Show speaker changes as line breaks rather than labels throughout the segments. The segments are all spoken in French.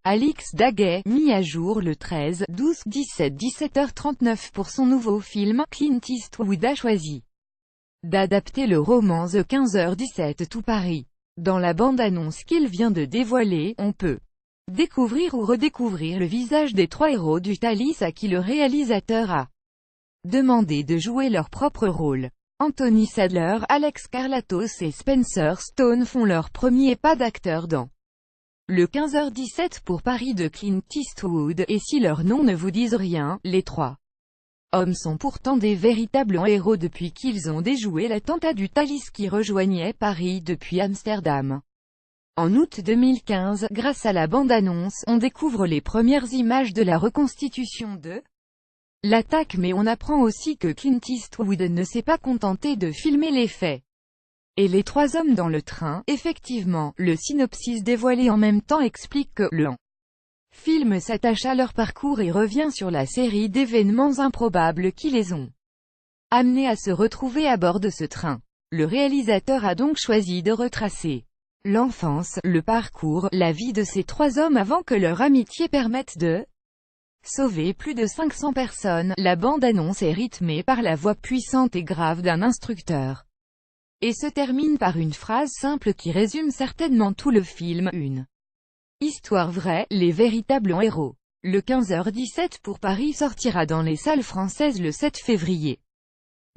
Alix Daguet, mis à jour le 13, 12, 17, 17h39 pour son nouveau film. Clint Eastwood a choisi d'adapter le roman The 15h17 Tout Paris. Dans la bande-annonce qu'il vient de dévoiler, on peut découvrir ou redécouvrir le visage des trois héros du Thalys à qui le réalisateur a demandé de jouer leur propre rôle. Anthony Sadler, Alex Carlatos et Spencer Stone font leur premier pas d'acteur dans le 15h17 pour Paris de Clint Eastwood, et si leurs noms ne vous disent rien, les trois hommes sont pourtant des véritables héros depuis qu'ils ont déjoué l'attentat du Thalys qui rejoignait Paris depuis Amsterdam. En août 2015, grâce à la bande-annonce, on découvre les premières images de la reconstitution de l'attaque, mais on apprend aussi que Clint Eastwood ne s'est pas contenté de filmer les faits et les trois hommes dans le train. Effectivement, le synopsis dévoilé en même temps explique que le film s'attache à leur parcours et revient sur la série d'événements improbables qui les ont amenés à se retrouver à bord de ce train. Le réalisateur a donc choisi de retracer l'enfance, le parcours, la vie de ces trois hommes avant que leur amitié permette de sauver plus de 500 personnes. La bande-annonce est rythmée par la voix puissante et grave d'un instructeur et se termine par une phrase simple qui résume certainement tout le film: une histoire vraie, les véritables héros. Le 15h17 pour Paris sortira dans les salles françaises le 7 février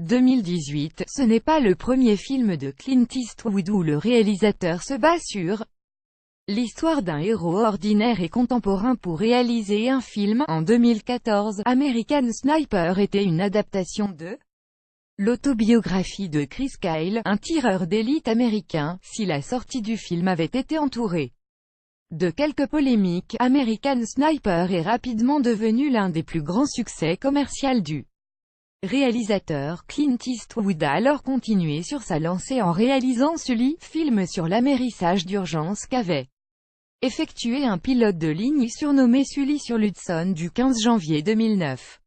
2018. Ce n'est pas le premier film de Clint Eastwood où le réalisateur se bat sur l'histoire d'un héros ordinaire et contemporain pour réaliser un film. En 2014, American Sniper était une adaptation de l'autobiographie de Chris Kyle, un tireur d'élite américain. Si la sortie du film avait été entourée de quelques polémiques, American Sniper est rapidement devenu l'un des plus grands succès commerciaux du réalisateur. Clint Eastwood a alors continué sur sa lancée en réalisant Sully, film sur l'amérissage d'urgence qu'avait effectué un pilote de ligne surnommé Sully sur l'Hudson du 15 janvier 2009.